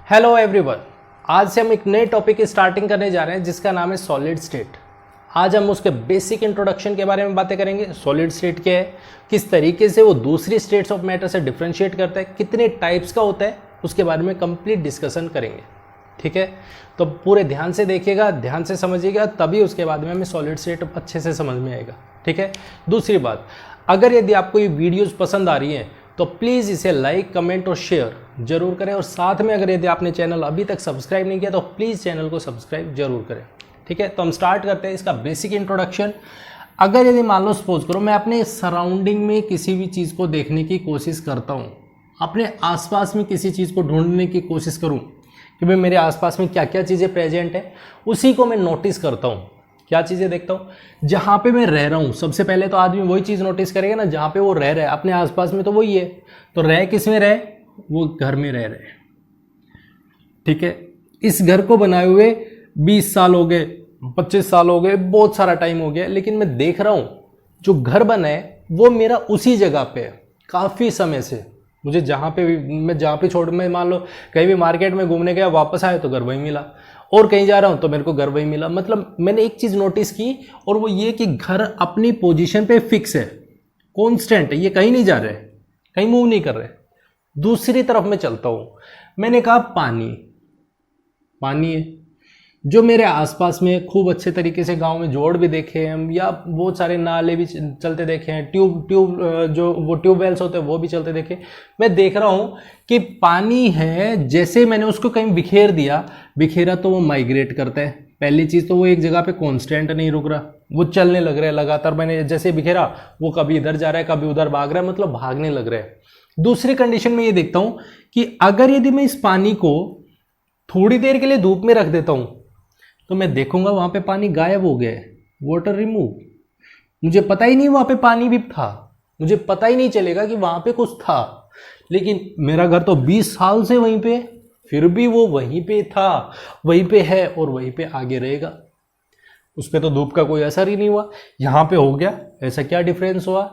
Hello everyone, आज से हम एक नए टॉपिक की स्टार्टिंग करने जा रहे हैं जिसका नाम है सॉलिड स्टेट। आज हम उसके बेसिक इंट्रोडक्शन के बारे में बातें करेंगे। सॉलिड स्टेट क्या है, किस तरीके से वो दूसरी स्टेट्स ऑफ मैटर से डिफरेंशिएट करता है, कितने टाइप्स का होता है, उसके बारे में कंप्लीट डिस्कशन करेंगे। ठीक है, तो पूरे ध्यान से देखिएगा, ध्यान से समझिएगा, तभी उसके बाद में हमें सॉलिड स्टेट अच्छे से समझ में आएगा। ठीक है, दूसरी बात, अगर यदि आपको ये वीडियोज़ पसंद आ रही हैं तो प्लीज़ इसे लाइक, कमेंट और शेयर जरूर करें, और साथ में अगर यदि आपने चैनल अभी तक सब्सक्राइब नहीं किया तो प्लीज़ चैनल को सब्सक्राइब जरूर करें। ठीक है, तो हम स्टार्ट करते हैं इसका बेसिक इंट्रोडक्शन। अगर यदि मान लो सपोज करो मैं अपने सराउंडिंग में किसी भी चीज़ को देखने की कोशिश करता हूँ, अपने आसपास में किसी चीज़ को ढूंढने की कोशिश करूँ कि भाई मेरे आसपास में क्या क्या चीज़ें प्रेजेंट है, उसी को मैं नोटिस करता हूँ। क्या चीज़ें देखता हूँ, जहाँ पे मैं रह रहा हूँ, सबसे पहले तो आदमी वही चीज़ नोटिस करेगा ना जहाँ पे वो रह रहा है। अपने आसपास में तो वही है, तो रह किस में रहे, वो घर में रह रहे। ठीक है, इस घर को बनाए हुए 20 साल हो गए, 25 साल हो गए, बहुत सारा टाइम हो गया, लेकिन मैं देख रहा हूँ जो घर बना है वो मेरा उसी जगह पे है काफ़ी समय से। मुझे जहाँ पे मैं जहाँ पे छोड़, मैं मान लो कहीं भी मार्केट में घूमने गया, वापस आया तो घर वही मिला, और कहीं जा रहा हूँ तो मेरे को घर वही मिला। मतलब मैंने एक चीज़ नोटिस की, और वो ये कि घर अपनी पोजीशन पे फिक्स है, कांस्टेंट है, ये कहीं नहीं जा रहे, कहीं मूव नहीं कर रहे। दूसरी तरफ मैं चलता हूँ, मैंने कहा पानी, पानी है जो मेरे आसपास में खूब अच्छे तरीके से गांव में जोड़ भी देखे हैं हम, या बहुत सारे नाले भी चलते देखे हैं, ट्यूब जो वो ट्यूबवेल्स होते हैं वो भी चलते देखे। मैं देख रहा हूँ कि पानी है, जैसे मैंने उसको कहीं बिखेरा तो वो माइग्रेट करता है। पहली चीज़ तो वो एक जगह पे कांस्टेंट नहीं रुक रहा, वो चलने लग रहा है लगातार। मैंने जैसे बिखेरा वो कभी इधर जा रहा है, कभी उधर भाग रहा है, मतलब भागने लग रहा है। दूसरी कंडीशन में ये देखता हूँ कि अगर यदि मैं इस पानी को थोड़ी देर के लिए धूप में रख देता हूँ तो मैं देखूंगा वहां पे पानी गायब हो गया है, वाटर रिमूव। मुझे पता ही नहीं वहां पे पानी भी था, मुझे पता ही नहीं चलेगा कि वहां पे कुछ था। लेकिन मेरा घर तो 20 साल से वहीं पे, फिर भी वो वहीं पे था, वहीं पे है और वहीं पे आगे रहेगा। उस पर तो धूप का कोई असर ही नहीं हुआ, यहाँ पे हो गया। ऐसा क्या डिफरेंस हुआ?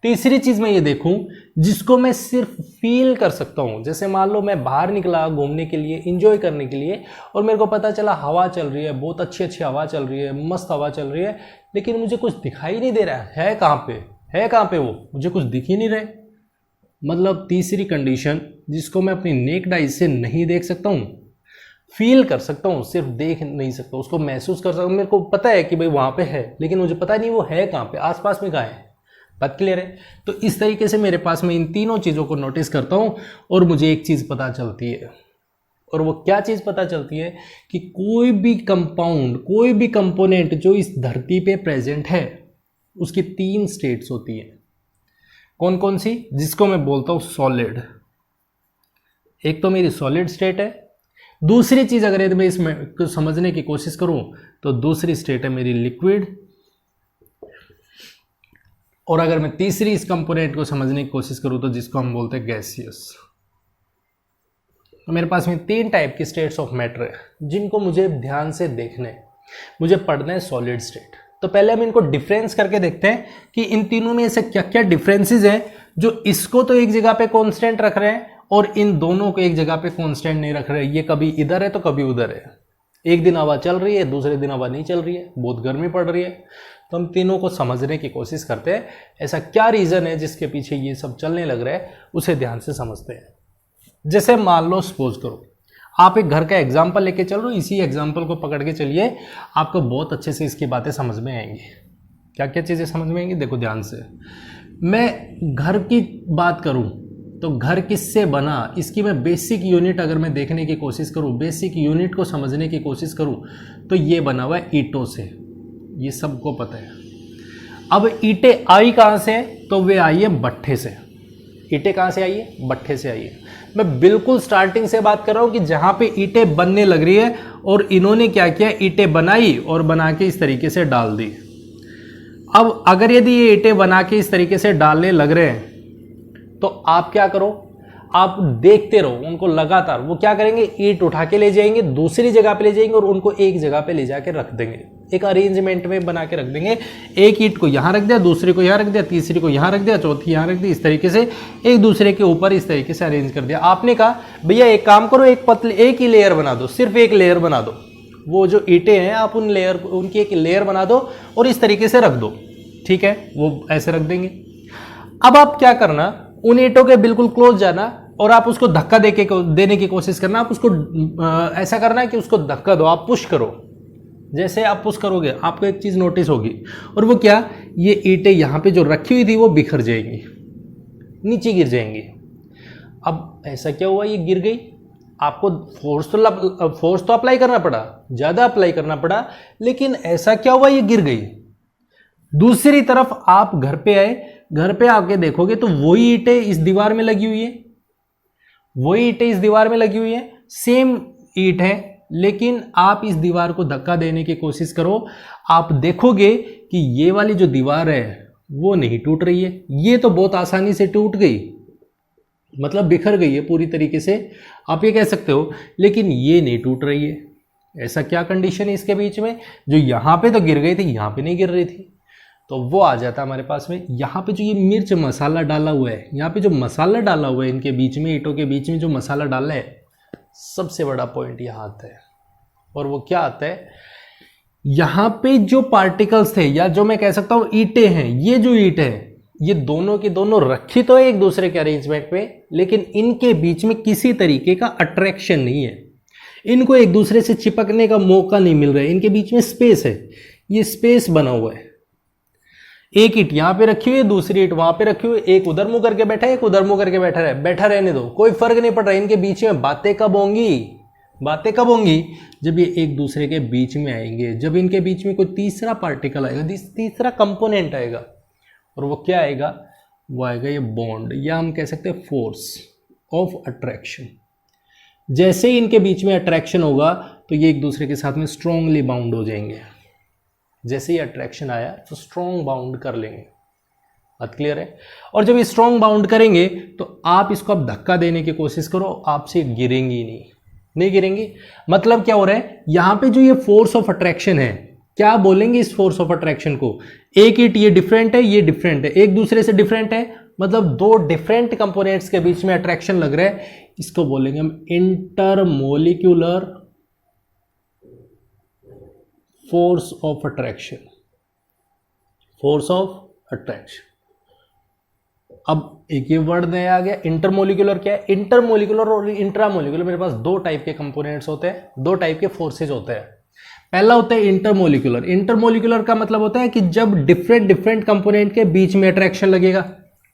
तीसरी चीज मैं ये देखूं जिसको मैं सिर्फ फील कर सकता हूं। जैसे मान लो मैं बाहर निकला घूमने के लिए, इंजॉय करने के लिए, और मेरे को पता चला हवा चल रही है, बहुत अच्छी अच्छी हवा चल रही है, मस्त हवा चल रही है, लेकिन मुझे कुछ दिखाई नहीं दे रहा है कहाँ पे, है कहाँ पे वो, मुझे कुछ दिख ही नहीं रहे। मतलब तीसरी कंडीशन जिसको मैं अपनी नेक्ड आइज से नहीं देख सकता हूँ, फील कर सकता हूँ, सिर्फ देख नहीं सकता, उसको महसूस कर सकता हूँ। मेरे को पता है कि भाई वहाँ पे है, लेकिन मुझे पता नहीं वो है कहाँ पे, आसपास में कहाँ है। बात क्लियर है? तो इस तरीके से मेरे पास में इन तीनों चीज़ों को नोटिस करता हूँ और मुझे एक चीज़ पता चलती है। और वो क्या चीज़ पता चलती है कि कोई भी कंपाउंड, कोई भी कंपोनेंट जो इस धरती पे प्रेजेंट है, उसकी 3 स्टेट्स होती हैं। कौन कौन सी? जिसको मैं बोलता हूँ सॉलिड। एक तो मेरी सॉलिड स्टेट है। दूसरी चीज़ अगर यदि मैं इसमें कुछ समझने की कोशिश करूँ तो दूसरी स्टेट है मेरी लिक्विड। और अगर मैं तीसरी इस कंपोनेंट को समझने की कोशिश करूं तो जिसको हम बोलते हैं गैसियस। तो मेरे पास में 3 टाइप की स्टेट्स ऑफ मैटर है जिनको मुझे ध्यान से देखना है, मुझे पढ़ना है सॉलिड स्टेट। तो पहले हम इनको डिफरेंस करके देखते हैं कि इन तीनों में ऐसे क्या क्या डिफरेंसेस हैं जो इसको तो एक जगह पे कांस्टेंट रख रहे हैं और इन दोनों को एक जगह पे कांस्टेंट नहीं रख रहे। ये कभी इधर है तो कभी उधर है, एक दिन हवा चल रही है, दूसरे दिन हवा नहीं चल रही है, बहुत गर्मी पड़ रही है। तो हम तीनों को समझने की कोशिश करते हैं, ऐसा क्या रीज़न है जिसके पीछे ये सब चलने लग रहा है, उसे ध्यान से समझते हैं। जैसे मान लो सपोज करो आप एक घर का एग्जाम्पल लेके चल रहे हो, इसी एग्जाम्पल को पकड़ के चलिए, आपको बहुत अच्छे से इसकी बातें समझ में आएंगी। क्या क्या चीज़ें समझ में आएंगी, देखो ध्यान से। मैं घर की बात करूँ तो घर किससे बना, इसकी मैं बेसिक यूनिट अगर मैं देखने की कोशिश करूँ, बेसिक यूनिट को समझने की कोशिश करूँ तो ये बना हुआ है ईंटों से, ये सबको पता है। अब ईंटें आई कहाँ से? तो वे आई है भट्ठे से। ईंटें कहाँ से आई है? भट्ठे से आई है। मैं बिल्कुल स्टार्टिंग से बात कर रहा हूँ कि जहाँ पे ईंटें बनने लग रही है और इन्होंने क्या किया, ईंटें बनाई और बना के इस तरीके से डाल दी। अब अगर यदि ये ईंटें बना के इस तरीके से डालने लग रहे हैं तो आप क्या करो, आप देखते रहो उनको लगातार। वो क्या करेंगे, ईंट उठा के ले जाएंगे, दूसरी जगह पे ले जाएंगे और उनको एक जगह पे ले जाके रख देंगे, एक अरेंजमेंट में बना के रख देंगे। एक ईंट को यहाँ रख दिया, दूसरे को यहाँ रख दिया, तीसरी को यहाँ रख दिया, चौथी यहाँ रख दी, इस तरीके से एक दूसरे के ऊपर इस तरीके से अरेंज कर दिया। आपने कहा भैया एक काम करो, एक ही लेयर बना दो, सिर्फ एक लेयर बना दो, वो जो ईंटें हैं आप उनकी एक लेयर बना दो और इस तरीके से रख दो, ठीक है, वो ऐसे रख देंगे। अब आप क्या करना, उन ईंटों के बिल्कुल क्लोज जाना और आप उसको धक्का देने की कोशिश करना। आप उसको ऐसा करना है कि उसको धक्का दो, आप पुश करो। जैसे आप पुश करोगे आपको एक चीज नोटिस होगी, और वो क्या, ये ईंटें यहाँ पे जो रखी हुई थी वो बिखर जाएंगी, नीचे गिर जाएंगी। अब ऐसा क्या हुआ, ये गिर गई। आपको फोर्स तो अप्लाई करना पड़ा, ज्यादा अप्लाई करना पड़ा, लेकिन ऐसा क्या हुआ, ये गिर गई। दूसरी तरफ आप घर पे आए, घर पे आके देखोगे तो वही ईंटें इस दीवार में लगी हुई है, वही ईंटें इस दीवार में लगी हुई है, सेम ईंट है, लेकिन आप इस दीवार को धक्का देने की कोशिश करो, आप देखोगे कि ये वाली जो दीवार है वो नहीं टूट रही है, ये तो बहुत आसानी से टूट गई, मतलब बिखर गई है पूरी तरीके से, आप ये कह सकते हो, लेकिन ये नहीं टूट रही है। ऐसा क्या कंडीशन है इसके बीच में, जो यहाँ पे तो गिर गई थी, यहाँ पे नहीं गिर रही थी। तो वो आ जाता है हमारे पास में। यहाँ पे जो ये मिर्च मसाला डाला हुआ है, यहाँ पे जो मसाला डाला हुआ है इनके बीच में, ईंटों के बीच में जो मसाला डाला है, सबसे बड़ा पॉइंट यहाँ आता है। और वो क्या आता है, यहाँ पे जो पार्टिकल्स थे, या जो मैं कह सकता हूँ ईंटें हैं, ये जो ईंट है ये दोनों की दोनों रखी तो है एक दूसरे के अरेंजमेंट में, लेकिन इनके बीच में किसी तरीके का अट्रैक्शन नहीं है, इनको एक दूसरे से चिपकने का मौका नहीं मिल रहा है, इनके बीच में स्पेस है, ये स्पेस बना हुआ है। एक ईंट यहाँ पे रखी हुई है, दूसरी ईंट वहां पे रखी हुई है, एक उधर मुंह करके बैठा है, एक उधर मुंह करके बैठा है, बैठा रहने दो, कोई फर्क नहीं पड़ रहा है। इनके बीच में बातें कब होंगी, बातें कब होंगी, जब ये एक दूसरे के बीच में आएंगे, जब इनके बीच में कोई तीसरा पार्टिकल आएगा, तीसरा कंपोनेंट आएगा, और वो क्या आएगा, वो आएगा ये बॉन्ड, या हम कह सकते हैं फोर्स ऑफ अट्रैक्शन। जैसे ही इनके बीच में अट्रैक्शन होगा तो ये एक दूसरे के साथ में स्ट्रांगली बाउंड हो जाएंगे। जैसे ही अट्रैक्शन आया तो स्ट्रॉन्ग बाउंड कर लेंगे। बात क्लियर है। और जब ये स्ट्रॉन्ग बाउंड करेंगे तो आप इसको अब धक्का देने की कोशिश करो, आपसे गिरेंगी नहीं गिरेंगी। मतलब क्या हो रहा है, यहां पे जो ये फोर्स ऑफ अट्रैक्शन है, क्या बोलेंगे इस फोर्स ऑफ अट्रैक्शन को, एक ईंट ये डिफरेंट है, ये डिफरेंट है, एक दूसरे से डिफरेंट है, मतलब दो डिफरेंट कंपोनेंट्स के बीच में अट्रैक्शन लग रहा है, इसको बोलेंगे हम intermolecular force of attraction. Force of attraction. अब एक ये वर्ड नया आ गया, इंटरमोलिकुलर। क्या है इंटरमोलिकुलर और इंट्रामोलिकुलर? मेरे पास दो टाइप के कंपोनेंट्स होते हैं, दो टाइप के फोर्सेज होते हैं। पहला होता है इंटरमोलिकुलर। इंटरमोलिकुलर का मतलब होता है कि जब डिफरेंट कंपोनेंट के बीच में अट्रैक्शन लगेगा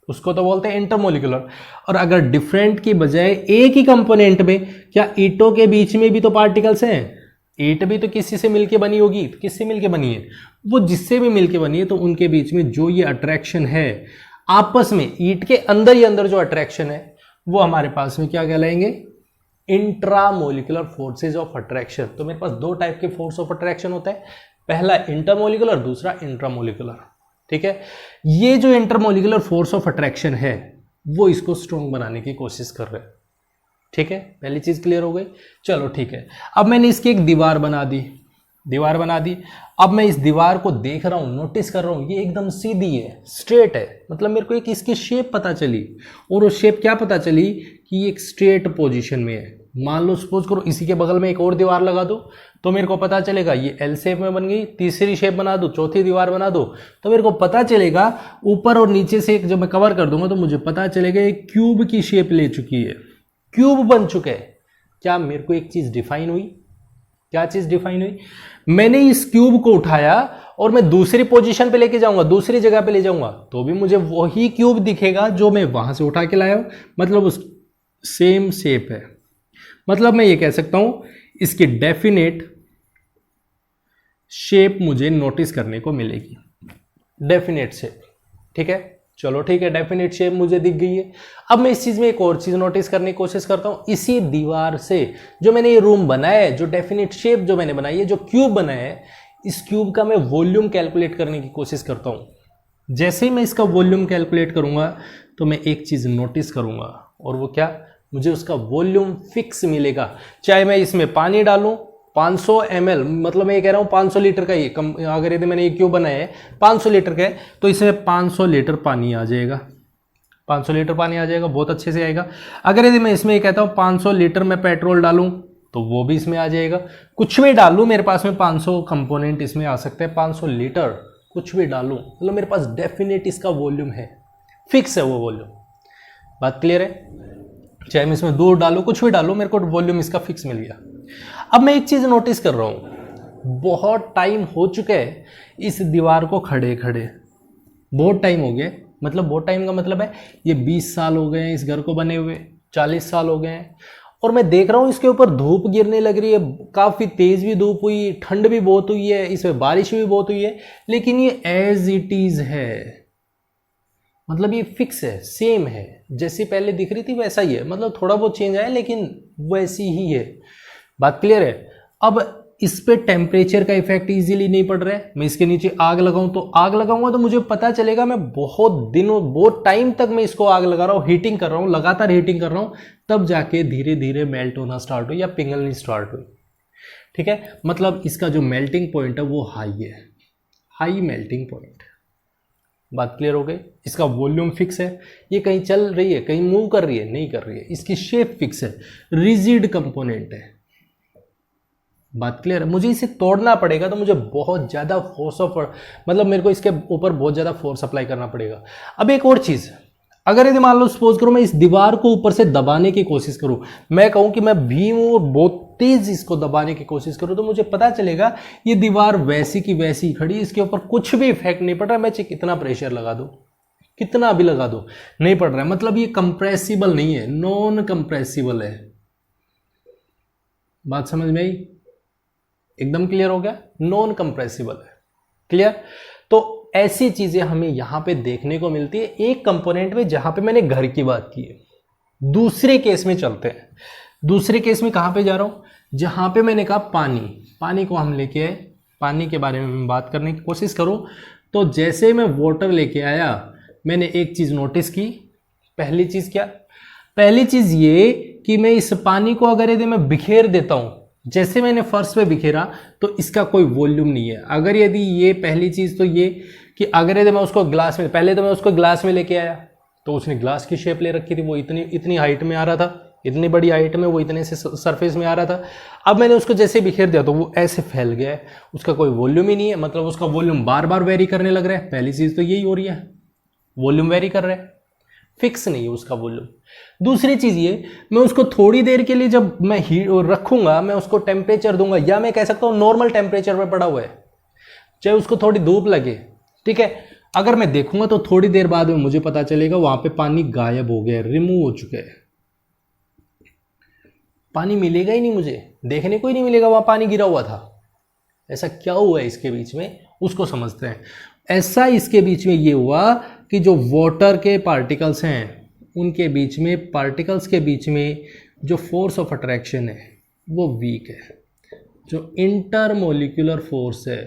उसको तो बोलते हैं इंटरमोलिकुलर। और अगर डिफरेंट की बजाय एक ही कंपोनेंट में, क्या ईंटों के बीच में भी तो पार्टिकल्स हैं, ईंट भी तो किसी से मिलके बनी होगी, तो किससे मिलके बनी है, वो जिससे भी मिलके बनी है, तो उनके बीच में जो ये अट्रैक्शन है आपस में, ईंट के अंदर ही अंदर जो अट्रैक्शन है, वो हमारे पास में क्या कहलाएंगे, इंट्रामोलिकुलर फोर्सेज ऑफ अट्रैक्शन। तो मेरे पास दो टाइप के फोर्स ऑफ अट्रैक्शन होता है, पहला इंटरमोलिकुलर, दूसरा इंट्रामोलिकुलर। ठीक है, ये जो इंटरमोलिकुलर फोर्स ऑफ अट्रैक्शन है वो इसको स्ट्रॉन्ग बनाने की कोशिश कर रहे हैं। ठीक है, पहली चीज क्लियर हो गई। चलो ठीक है, अब मैंने इसकी एक दीवार बना दी, अब मैं इस दीवार को देख रहा हूं, नोटिस कर रहा हूं, ये एकदम सीधी है, स्ट्रेट है, मतलब मेरे को एक इसकी शेप पता चली, और वो शेप क्या पता चली कि ये एक स्ट्रेट पोजीशन में है। मान लो सपोज करो इसी के बगल में एक और दीवार लगा दो, तो मेरे को पता चलेगा ये एल शेप में बन गई, तीसरी शेप बना दो, चौथी दीवार बना दो, तो मेरे को पता चलेगा ऊपर और नीचे से जब मैं कवर कर दूंगा तो मुझे पता चलेगा ये क्यूब की शेप ले चुकी है, क्यूब बन चुका है। क्या मेरे को एक चीज डिफाइन हुई, क्या चीज डिफाइन हुई, मैंने इस क्यूब को उठाया और मैं दूसरी पोजीशन पे लेके जाऊंगा, दूसरी जगह पे ले जाऊंगा, तो भी मुझे वही क्यूब दिखेगा जो मैं वहां से उठा के लाया हूं, मतलब उस सेम शेप है। मतलब मैं ये कह सकता हूं इसकी डेफिनेट शेप मुझे नोटिस करने को मिलेगी, डेफिनेट शेप। ठीक है, चलो ठीक है, डेफिनेट शेप मुझे दिख गई है। अब मैं इस चीज में एक और चीज नोटिस करने की कोशिश करता हूं, इसी दीवार से जो मैंने ये रूम बनाया है, जो डेफिनेट शेप जो मैंने बनाई है, जो क्यूब बनाया है, इस क्यूब का मैं वॉल्यूम कैलकुलेट करने की कोशिश करता हूं। जैसे ही मैं इसका वॉल्यूम कैलकुलेट करूंगा तो मैं एक चीज नोटिस करूंगा, और वो क्या, मुझे उसका वॉल्यूम फिक्स मिलेगा। चाहे मैं इसमें पानी डालूं 500 ml, मतलब मैं ये कह रहा हूँ 500 लीटर का, ये कम, अगर यदि मैंने ये क्यों बनाया है 500 लीटर का है तो इसमें 500 लीटर पानी आ जाएगा, 500 लीटर पानी आ जाएगा, बहुत अच्छे से आएगा। अगर यदि मैं इसमें ये कहता हूँ 500 लीटर मैं पेट्रोल डालूं तो वो भी इसमें आ जाएगा। कुछ भी डालूं, मेरे पास में 500 कंपोनेंट इसमें आ सकते हैं, 500 लीटर कुछ भी डालूं, मतलब मेरे पास डेफिनेट इसका वॉल्यूम है, फिक्स है वो वॉल्यूम। बात क्लियर है? चाहे मैं इसमें दूध डालूं, कुछ भी डालूं, मेरे को वॉल्यूम इसका फिक्स मिल गया। अब मैं एक चीज नोटिस कर रहा हूं, बहुत टाइम हो चुका है इस दीवार को खड़े खड़े, बहुत टाइम हो गया। मतलब बहुत टाइम का मतलब है ये 20 साल हो गए हैं इस घर को बने हुए, 40 साल हो गए हैं, और मैं देख रहा हूँ इसके ऊपर धूप गिरने लग रही है, काफ़ी तेज़ भी धूप हुई, ठंड भी बहुत हुई है, इसमें बारिश भी बहुत हुई है, लेकिन ये एज इट इज़ है, मतलब ये फिक्स है, सेम है, जैसी पहले दिख रही थी वैसा ही है। मतलब थोड़ा बहुत चेंज आया लेकिन वैसी ही है। बात क्लियर है? अब इस पे टेम्परेचर का इफेक्ट इजीली नहीं पड़ रहा है। मैं इसके नीचे आग लगाऊं तो आग लगाऊंगा तो मुझे पता चलेगा, मैं बहुत दिनों, बहुत टाइम तक मैं इसको आग लगा रहा हूँ, हीटिंग कर रहा हूँ, लगातार हीटिंग कर रहा हूँ, तब जाके धीरे धीरे मेल्ट होना स्टार्ट हुई या पिघलनी स्टार्ट हुई। ठीक है, मतलब इसका जो मेल्टिंग पॉइंट है वो हाई है, हाई मेल्टिंग पॉइंट। बात क्लियर हो गई? इसका वॉल्यूम फिक्स है, ये कहीं चल रही है, कहीं मूव कर रही है, नहीं कर रही है। इसकी शेप फिक्स है, रिजिड कंपोनेंट है। बात क्लियर है? मुझे इसे तोड़ना पड़ेगा तो मुझे बहुत ज़्यादा फोर्स ऑफ, मतलब मेरे को इसके ऊपर बहुत ज़्यादा फोर्स अप्लाई करना पड़ेगा। अब एक और चीज़, अगर यदि मान लो सपोज करो मैं इस दीवार को ऊपर से दबाने की कोशिश करूं, मैं कहूं कि मैं भीम और बहुत तेज इसको दबाने की कोशिश करूं, तो मुझे पता चलेगा ये दीवार वैसी की वैसी खड़ी, इसके ऊपर कुछ भी इफेक्ट नहीं पड़ रहा। मैं चाहे कितना प्रेशर लगा दूं, कितना भी लगा दूं, नहीं पड़ रहा है। मतलब ये कंप्रेसिबल नहीं है, नॉन कंप्रेसिबल है। बात समझ में आई? एकदम क्लियर हो गया? नॉन कंप्रेसिबल है। क्लियर? तो ऐसी चीजें हमें यहां पे देखने को मिलती है एक कंपोनेंट में, जहां पे मैंने घर की बात की है। दूसरे केस में चलते हैं। दूसरे केस में कहां पे जा रहा हूं? जहां पे मैंने कहा पानी, पानी को हम लेके आए, पानी के बारे में मैं बात करने की कोशिश करूं तो जैसे मैं वाटर लेके आया, मैंने एक चीज नोटिस की। पहली चीज क्या? पहली चीज ये कि मैं इस पानी को अगर यदि मैं बिखेर देता हूं, जैसे मैंने फर्श पे बिखेरा, तो इसका कोई वॉल्यूम नहीं है। अगर यदि ये पहली चीज तो ये कि अगर यदि मैं उसको ग्लास में, पहले तो मैं उसको ग्लास में लेके आया तो उसने ग्लास की शेप ले रखी थी, वो इतनी हाइट में आ रहा था, इतनी बड़ी हाइट में, वो इतने से सरफेस में आ रहा था। अब मैंने उसको जैसे बिखेर दिया तो वो ऐसे फैल गया है, उसका कोई वॉल्यूम ही नहीं है, मतलब उसका वॉल्यूम बार बार वेरी करने लग रहा है। पहली चीज तो यही हो रही है, वॉल्यूम वेरी कर रहा है, फिक्स नहीं है उसका वॉल्यूम। दूसरी चीज ये, मैं उसको थोड़ी देर के लिए जब मैं रखूंगा, मैं उसको टेम्परेचर दूंगा, या मैं कह सकता हूं नॉर्मल टेम्परेचर पे पड़ा हुआ है, चाहे उसको थोड़ी धूप लगे, ठीक है, अगर मैं देखूंगा तो थोड़ी देर बाद में मुझे पता चलेगा वहां पे पानी गायब हो गया, रिमूव हो चुका है, पानी मिलेगा ही नहीं, मुझे देखने को ही नहीं मिलेगा वहां पानी गिरा हुआ था। ऐसा क्या हुआ है इसके बीच में, उसको समझते हैं। ऐसा इसके बीच में ये हुआ कि जो वाटर के पार्टिकल्स हैं, उनके बीच में, पार्टिकल्स के बीच में जो फोर्स ऑफ अट्रैक्शन है वो वीक है, जो इंटरमोलिकुलर फोर्स है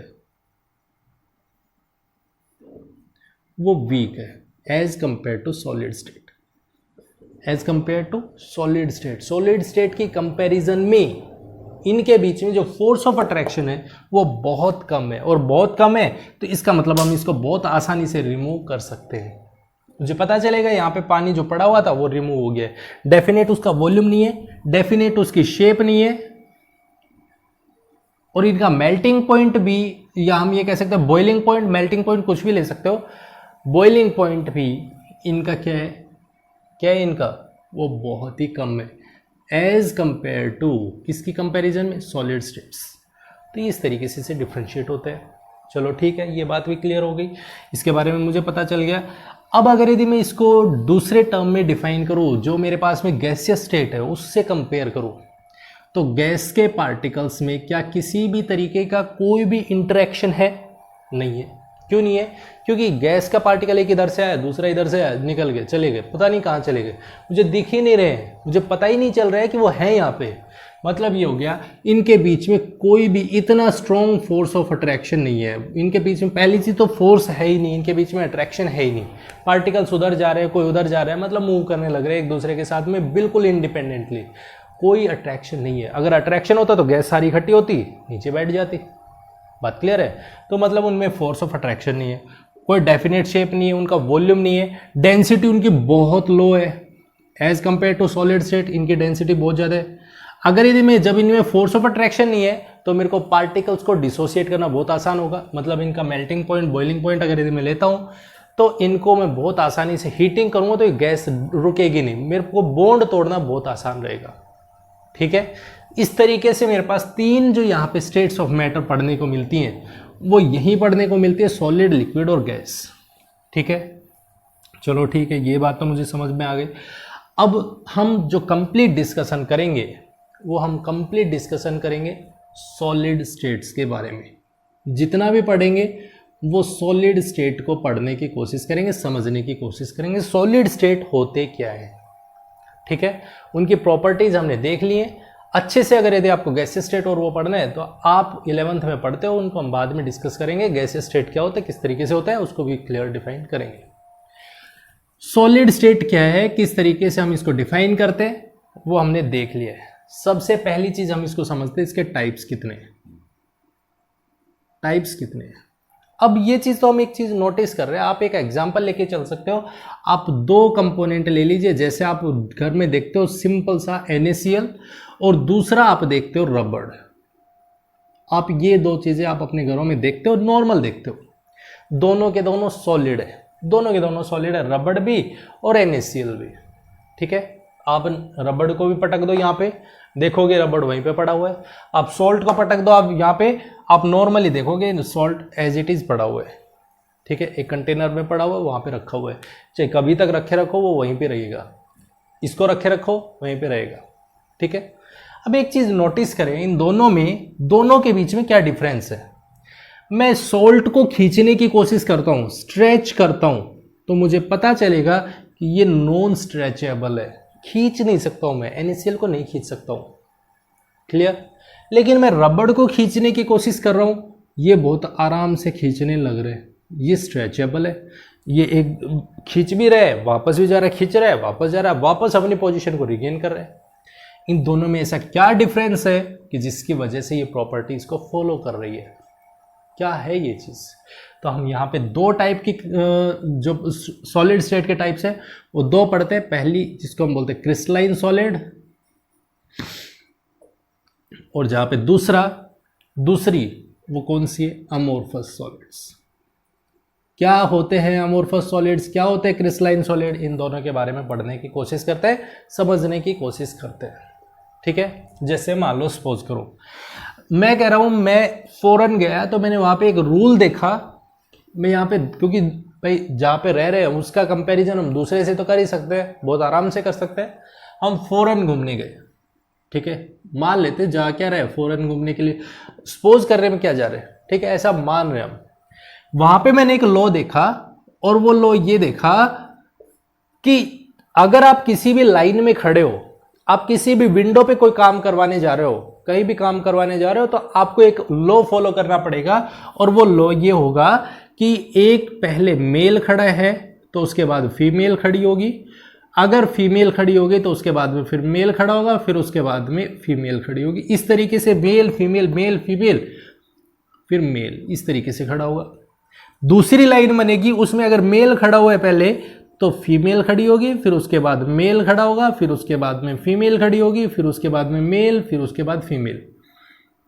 वो वीक है as compare to solid state, as compare to solid state. Solid state की कंपैरिजन में इनके बीच में जो फोर्स ऑफ अट्रैक्शन है वो बहुत कम है, और बहुत कम है तो इसका मतलब हम इसको बहुत आसानी से रिमूव कर सकते हैं। मुझे पता चलेगा यहाँ पे पानी जो पड़ा हुआ था वो रिमूव हो गया है। डेफिनेट उसका वॉल्यूम नहीं है, डेफिनेट उसकी शेप नहीं है, और इनका मेल्टिंग पॉइंट भी, या हम ये कह सकते हैं बॉइलिंग पॉइंट, मेल्टिंग पॉइंट कुछ भी ले सकते हो, बॉइलिंग पॉइंट भी इनका क्या है, क्या है इनका, वो बहुत ही कम है एज कंपेयर टू, किसकी कंपैरिजन में, सॉलिड स्टेट्स। तो इस तरीके से डिफरेंशिएट होते हैं। चलो ठीक है, ये बात भी क्लियर हो गई, इसके बारे में मुझे पता चल गया। अब अगर यदि मैं इसको दूसरे टर्म में डिफाइन करूं, जो मेरे पास में गैसियस स्टेट है उससे कंपेयर करूं, तो गैस के पार्टिकल्स में क्या किसी भी तरीके का कोई भी इंटरेक्शन है? नहीं है। क्यों नहीं है? क्योंकि गैस का पार्टिकल एक इधर से आया, दूसरा इधर से आया, निकल गए, चले गए, पता नहीं कहाँ चले गए, मुझे दिख ही नहीं रहे हैं, मुझे पता ही नहीं चल रहा है कि वो है यहाँ पे। मतलब ये हो गया इनके बीच में कोई भी इतना स्ट्रॉन्ग फोर्स ऑफ अट्रैक्शन नहीं है। इनके बीच में पहली चीज तो फोर्स है ही नहीं, इनके बीच में अट्रैक्शन है ही नहीं। पार्टिकल्स उधर जा रहे हैं, कोई उधर जा रहा है, मतलब मूव करने लग रहे हैं एक दूसरे के साथ में बिल्कुल इंडिपेंडेंटली। कोई अट्रैक्शन नहीं है। अगर अट्रैक्शन होता तो गैस सारी इकट्ठी होती, नीचे बैठ जाती। बात क्लियर है? तो मतलब उनमें फोर्स ऑफ अट्रैक्शन नहीं है, कोई डेफिनेट शेप नहीं है, उनका वॉल्यूम नहीं है, डेंसिटी उनकी बहुत लो है as compare to solid state. इनकी डेंसिटी बहुत ज़्यादा है। अगर यदि मैं जब इनमें फोर्स ऑफ अट्रैक्शन नहीं है तो मेरे को पार्टिकल्स को डिसोसिएट करना बहुत आसान होगा। मतलब इनका मेल्टिंग पॉइंट, बॉइलिंग पॉइंट अगर यदि मैं लेता हूँ तो इनको मैं बहुत आसानी से हीटिंग करूँगा तो ये गैस रुकेगी नहीं, मेरे को बॉन्ड तोड़ना बहुत आसान रहेगा। ठीक है, इस तरीके से मेरे पास तीन जो यहाँ पे स्टेट्स ऑफ मैटर पढ़ने को मिलती हैं वो यहीं पढ़ने को मिलती है, सॉलिड, लिक्विड और गैस। ठीक है, चलो ठीक है, ये बात तो मुझे समझ में आ गई। अब हम जो कंप्लीट डिस्कशन करेंगे वो हम कंप्लीट डिस्कशन करेंगे सॉलिड स्टेट्स के बारे में। जितना भी पढ़ेंगे वो सॉलिड स्टेट को पढ़ने की कोशिश करेंगे, समझने की कोशिश करेंगे सॉलिड स्टेट होते क्या है। ठीक है, उनकी प्रॉपर्टीज हमने देख ली हैं अच्छे से। अगर यदि आपको गैसीय स्टेट और वो पढ़ना है तो आप 11th में पढ़ते हो, उनको हम बाद में डिस्कस करेंगे। गैसीय स्टेट क्या होता है, किस तरीके से होता है, उसको भी क्लियर डिफाइन करेंगे। सॉलिड स्टेट क्या है, किस तरीके से हम इसको डिफाइन करते हैं, वो हमने देख लिया है। सबसे पहली चीज हम इसको समझते हैं, इसके टाइप्स कितने हैं। टाइप्स कितने हैं, अब ये चीज तो हम एक चीज नोटिस कर रहे हैं। आप एक एग्जांपल लेके चल सकते हो। आप दो कंपोनेंट ले लीजिए, जैसे आप घर में देखते हो सिंपल सा NaCl और दूसरा आप देखते हो रबड़। आप ये दो चीजें आप अपने घरों में देखते हो, नॉर्मल देखते हो, दोनों के दोनों सॉलिड है, दोनों के दोनों सॉलिड है, रबड़ भी और NaCl भी। ठीक है, आप रबड़ को भी पटक दो, यहाँ पे देखोगे रबड़ वहीं पे पड़ा हुआ है। आप सॉल्ट को पटक दो, आप यहाँ पे आप नॉर्मली देखोगे सॉल्ट एज इट इज पड़ा हुआ है। ठीक है, एक कंटेनर में पड़ा हुआ है, वहाँ पे रखा हुआ है, चाहे कभी तक रखे रखो वो वहीं पे रहेगा, इसको रखे रखो वहीं पे रहेगा। ठीक है, अब एक चीज नोटिस करें, इन दोनों में, दोनों के बीच में क्या डिफरेंस है। मैं सॉल्ट को खींचने की कोशिश करता हूं, स्ट्रेच करता हूं, तो मुझे पता चलेगा कि ये नॉन स्ट्रेचेबल है, खींच नहीं सकता हूं मैं, NaCl को नहीं खींच सकता हूं। क्लियर? लेकिन मैं रबड़ को खींचने की कोशिश कर रहा हूं, ये बहुत आराम से खींचने लग रहे हैं, ये स्ट्रेचेबल है, ये एक खींच भी रहा है, वापस भी जा रहा है, खींच रहा है, वापस जा रहा है, वापस अपनी पोजीशन को रिगेन कर रहा है। इन दोनों में ऐसा क्या डिफरेंस है कि जिसकी वजह से ये प्रॉपर्टीज को फॉलो कर रही है, क्या है ये चीज? तो हम यहाँ पे दो टाइप की जो सॉलिड स्टेट के टाइप्स है वो दो पढ़ते हैं। पहली जिसको हम बोलते हैं क्रिस्टलाइन सॉलिड, और जहां पे दूसरी वो कौन सी है, अमोर्फस सॉलिड्स। क्या होते हैं अमोर्फस सॉलिड्स, क्या होते हैं क्रिस्टलाइन सॉलिड, इन दोनों के बारे में पढ़ने की कोशिश करते हैं, समझने की कोशिश करते हैं। ठीक है, जैसे मान लो सपोज करो मैं कह रहा हूं मैं फॉरेन गया तो मैंने वहां पे एक रूल देखा, मैं यहाँ पे, क्योंकि भाई जहाँ पे रह रहे हैं उसका कंपैरिजन हम दूसरे से तो कर ही सकते हैं, बहुत आराम से कर सकते हैं। हम फॉरेन घूमने गए, ठीक है, मान लेते जा क्या रहे फॉरेन घूमने के लिए, सपोज कर रहे हैं क्या जा रहे हैं, ठीक है, ऐसा मान रहे हम। वहां पे मैंने एक लॉ देखा, और वो लॉ ये देखा कि अगर आप किसी भी लाइन में खड़े हो, आप किसी भी विंडो पे कोई काम करवाने जा रहे हो, कहीं भी काम करवाने जा रहे हो, तो आपको एक लॉ फॉलो करना पड़ेगा, और वो लॉ ये होगा कि एक पहले मेल खड़ा है तो उसके बाद फीमेल खड़ी होगी, अगर फीमेल खड़ी होगी तो उसके बाद में फिर मेल खड़ा होगा, फिर उसके बाद में फीमेल खड़ी होगी। इस तरीके से मेल फीमेल मेल फीमेल फिर मेल, इस तरीके से खड़ा होगा। दूसरी लाइन बनेगी, उसमें अगर मेल खड़ा हुआ है पहले तो फीमेल खड़ी होगी, फिर उसके बाद मेल खड़ा होगा, फिर उसके बाद में फीमेल खड़ी होगी, फिर उसके बाद में मेल, फिर उसके बाद फीमेल,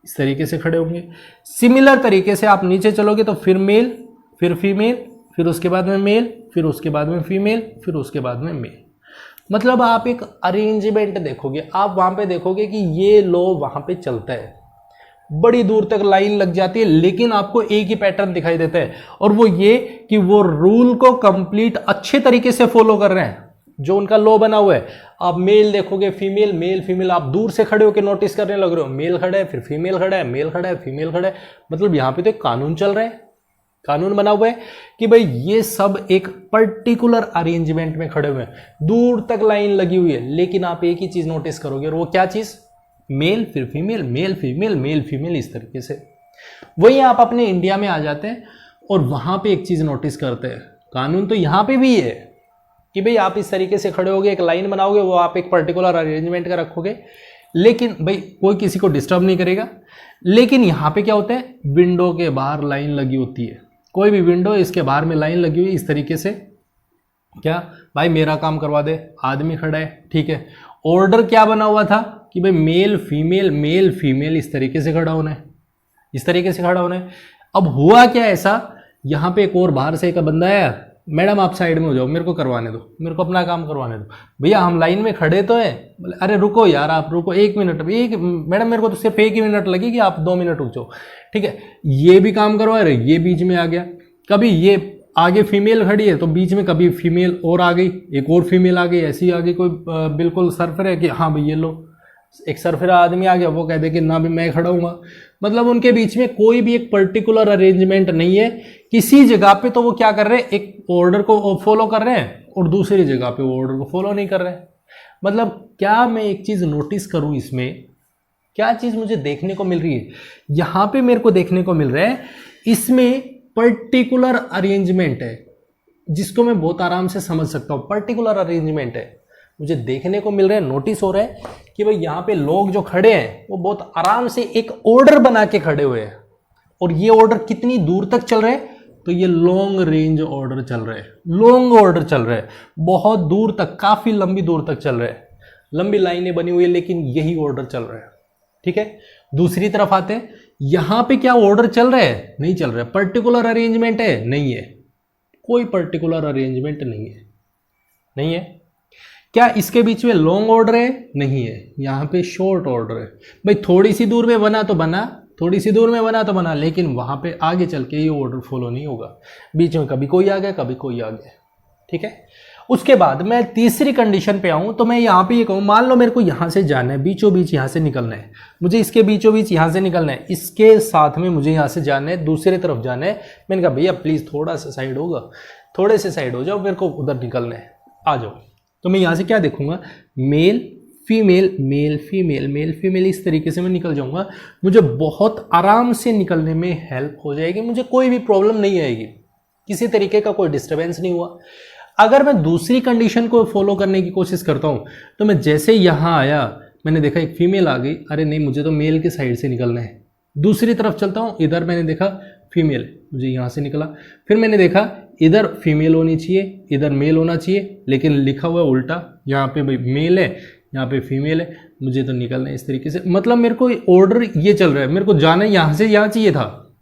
इस तरीके से खड़े होंगे। सिमिलर तरीके से आप नीचे चलोगे तो फिर मेल, फिर फीमेल, फिर उसके बाद में मेल, फिर उसके बाद में फीमेल, फिर उसके बाद में मेल। मतलब आप एक अरेंजमेंट देखोगे, आप वहां पे देखोगे कि ये लॉ वहां पे चलता है, बड़ी दूर तक लाइन लग जाती है, लेकिन आपको एक ही पैटर्न दिखाई देता है, और वो ये कि वो रूल को कंप्लीट अच्छे तरीके से फॉलो कर रहे हैं जो उनका लॉ बना हुआ है। आप मेल देखोगे, फीमेल, मेल फीमेल, आप दूर से खड़े होकर नोटिस करने लग रहे हो, मेल खड़ा है, फिर फीमेल खड़ा है, मेल खड़ा है, फीमेल खड़ा है। मतलब यहां पे तो एक कानून चल रहा है, कानून बना हुआ है कि भाई ये सब एक पर्टिकुलर अरेंजमेंट में खड़े हुए हैं, दूर तक लाइन लगी हुई है, लेकिन आप एक ही चीज नोटिस करोगे, और वो क्या चीज, मेल फिर female, male female, male female, इस तरीके से। वही आप अपने इंडिया में आ जाते हैं और वहां पे एक चीज नोटिस करते हैं, कानून तो यहां पे भी है कि भाई आप इस तरीके से खड़े होगे, एक लाइन बनाओगे, वो आप एक पर्टिकुलर अरेंजमेंट का रखोगे, लेकिन भाई कोई किसी को डिस्टर्ब नहीं करेगा। लेकिन यहाँ पे क्या होता है, विंडो के बाहर लाइन लगी होती है, कोई भी विंडो इसके बाहर में लाइन लगी हुई इस तरीके से, क्या भाई मेरा काम करवा दे, आदमी खड़ा है, ठीक है। ऑर्डर क्या बना हुआ था कि भाई मेल फीमेल इस तरीके से खड़ा होना है, इस तरीके से खड़ा होना है। अब हुआ क्या ऐसा, यहाँ पे एक और बाहर से एक बंदा आया, मैडम आप साइड में हो जाओ, मेरे को करवाने दो, मेरे को अपना काम करवाने दो। भैया हम लाइन में खड़े तो हैं, बोले अरे रुको यार, आप रुको 1 मिनट, मैडम मेरे को तो सिर्फ 1 ही मिनट लगेगी, आप 2 मिनट रुक जाओ, ठीक है। ये भी काम करवा रहे, ये बीच में आ गया, कभी ये आगे फीमेल खड़ी है तो बीच में कभी फीमेल और आ गई, एक और फीमेल आ गई, ऐसी आ गई कोई बिल्कुल सरफर है कि हाँ भाई ये लो, एक सरफिरा आदमी आ गया, वो कह दे कि ना भी मैं खड़ा हूँगा। मतलब उनके बीच में कोई भी एक पर्टिकुलर अरेंजमेंट नहीं है। किसी जगह पे तो वो क्या कर रहे हैं, एक ऑर्डर को फॉलो कर रहे हैं और दूसरी जगह पे वो ऑर्डर को फॉलो नहीं कर रहे हैं। मतलब क्या मैं एक चीज नोटिस करूं, इसमें क्या चीज मुझे देखने को मिल रही है, यहां पे मेरे को देखने को मिल रहा है इसमें पर्टिकुलर अरेंजमेंट है, जिसको मैं बहुत आराम से समझ सकता हूं। पर्टिकुलर अरेंजमेंट है, मुझे देखने को मिल रहा है, नोटिस हो रहा है कि भाई यहाँ पे लोग जो खड़े हैं वो बहुत आराम से एक ऑर्डर बना के खड़े हुए हैं। और ये ऑर्डर कितनी दूर तक चल रहा है, तो ये लॉन्ग रेंज ऑर्डर चल रहा है, लॉन्ग ऑर्डर चल रहा है, बहुत दूर तक, काफी लंबी दूर तक चल रहा है, लंबी लाइनें बनी हुई है, लेकिन यही ऑर्डर चल रहा है, ठीक है। दूसरी तरफ आते हैं, यहां पे क्या ऑर्डर चल रहा है, नहीं चल रहा है। पर्टिकुलर अरेंजमेंट है, नहीं है, कोई पर्टिकुलर अरेंजमेंट नहीं है, नहीं है। क्या इसके बीच में लॉन्ग ऑर्डर है, नहीं है, यहां पे शॉर्ट ऑर्डर है। भाई थोड़ी सी दूर में बना तो बना, थोड़ी सी दूर में बना तो बना, लेकिन वहां पे आगे चल के ये ऑर्डर फॉलो नहीं होगा, बीच में कभी कोई आ गया, कभी कोई आ गया, ठीक है। उसके बाद मैं तीसरी कंडीशन पे आऊं, तो मैं यहां पे ये कहूं, मान लो मेरे को यहां से जाना है, बीचों बीच यहां से निकलना है, मुझे इसके बीचों बीच यहां से निकलना है, इसके साथ में मुझे यहां से जाना है, दूसरी तरफ जाना है। मैंने कहा भैया प्लीज थोड़ा सा साइड होगा, थोड़े से साइड हो जाओ, मेरे को उधर निकलना है, आ जाओ। तो मैं यहां से क्या देखूंगा, male female, male female, male female, इस तरीके से मैं निकल जाऊंगा। मुझे बहुत आराम से निकलने में हेल्प हो जाएगी, मुझे कोई भी प्रॉब्लम नहीं आएगी, किसी तरीके का कोई डिस्टर्बेंस नहीं हुआ। अगर मैं दूसरी कंडीशन को फॉलो करने की कोशिश करता हूं, तो मैं जैसे यहां आया, मैंने देखा एक फीमेल आ गई, अरे नहीं मुझे तो मेल के साइड से निकलना है। दूसरी तरफ चलता हूं, इधर मैंने देखा फीमेल, मुझे यहां से निकला। फिर मैंने देखा इधर फीमेल होनी चाहिए, इधर मेल होना चाहिए, लेकिन लिखा हुआ है उल्टा, यहाँ पे भाई मेल है, यहाँ पे फीमेल है, मुझे तो निकलना है इस तरीके से। मतलब मेरे को ऑर्डर ये चल रहा है, मेरे को जाना यहाँ से यहाँ चाहिए था,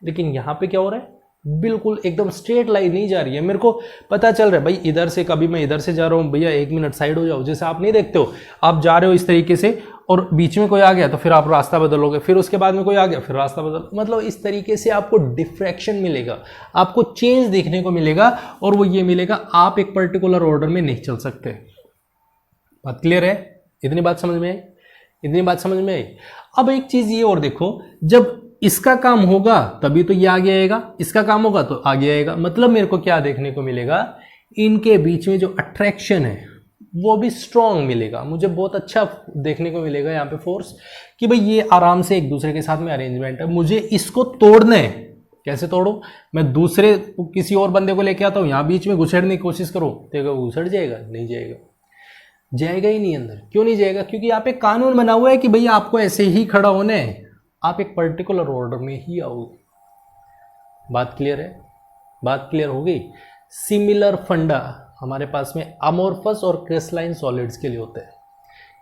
लेकिन यहाँ पे क्या हो रहा है, बिल्कुल एकदम स्ट्रेट लाइन नहीं जा रही है। मेरे को पता चल रहा है भाई इधर से, कभी मैं इधर से जा रहा हूँ, भैया 1 मिनट साइड हो जाओ, जैसे आप नहीं देखते हो, आप जा रहे हो इस तरीके से और बीच में कोई आ गया तो फिर आप रास्ता बदलोगे, फिर उसके बाद में कोई आ गया फिर रास्ता बदल, मतलब इस तरीके से आपको डिफ्रैक्शन मिलेगा, आपको चेंज देखने को मिलेगा, और वो ये मिलेगा आप एक पर्टिकुलर ऑर्डर में नहीं चल सकते। बात क्लियर है, इतनी बात समझ में आई, इतनी बात समझ में आई। अब एक चीज ये और देखो, जब इसका काम होगा तभी तो ये आगे आएगा, इसका काम होगा तो आगे आएगा। मतलब मेरे को क्या देखने को मिलेगा, इनके बीच में जो अट्रैक्शन है वो भी स्ट्रॉन्ग मिलेगा, मुझे बहुत अच्छा देखने को मिलेगा यहाँ पे फोर्स, कि भाई ये आराम से एक दूसरे के साथ में अरेंजमेंट है, मुझे इसको तोड़ना है। कैसे तोड़ो, मैं दूसरे किसी और बंदे को लेके आता हूँ, यहाँ बीच में घुसेड़ने की कोशिश करूँ तो घुसड़ जाएगा, नहीं जाएगा, जाएगा ही नहीं अंदर। क्यों नहीं जाएगा, क्योंकि यहाँ पे कानून बना हुआ है कि भैया आपको ऐसे ही खड़ा होना है, आप एक पर्टिकुलर ऑर्डर में ही आओगे। बात क्लियर है, बात क्लियर हो गई। सिमिलर फंडा हमारे पास में अमोर्फस और क्रिस्टलाइन सॉलिड्स के लिए होते हैं।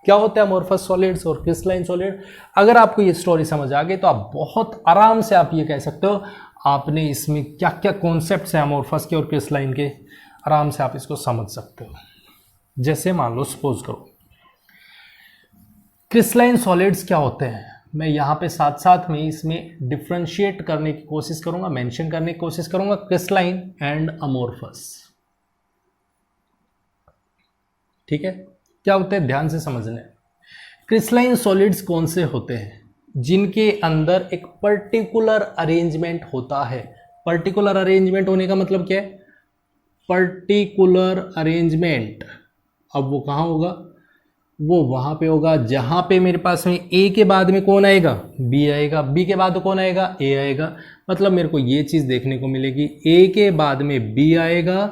क्या होते हैं अमोर्फस सॉलिड्स और क्रिस्टलाइन सॉलिड, अगर आपको ये स्टोरी समझ आ गई तो आप बहुत आराम से आप ये कह सकते हो आपने इसमें क्या क्या कॉन्सेप्ट्स हैं अमोर्फस के और क्रिस्टलाइन के, आराम से आप इसको समझ सकते हो। जैसे मान लो सपोज करो क्रिस्टलाइन सॉलिड्स क्या होते हैं, मैं यहाँ पे साथ साथ में इसमें डिफ्रेंशिएट करने की कोशिश करूंगा, मेंशन करने की कोशिश करूंगा, क्रिस्टलाइन एंड अमोर्फस। ठीक है, क्या होते हैं ध्यान से समझना है। क्रिस्टलाइन सॉलिड्स कौन से होते हैं, जिनके अंदर एक पर्टिकुलर अरेंजमेंट होता है। पर्टिकुलर अरेंजमेंट होने का मतलब क्या है, पर्टिकुलर अरेंजमेंट, अब वो कहाँ होगा, वो वहाँ पे होगा जहाँ पे मेरे पास में ए के बाद में कौन आएगा, बी आएगा, बी के बाद कौन आएगा, ए आएगा। मतलब मेरे को ये चीज़ देखने को मिलेगी, ए के बाद में बी आएगा,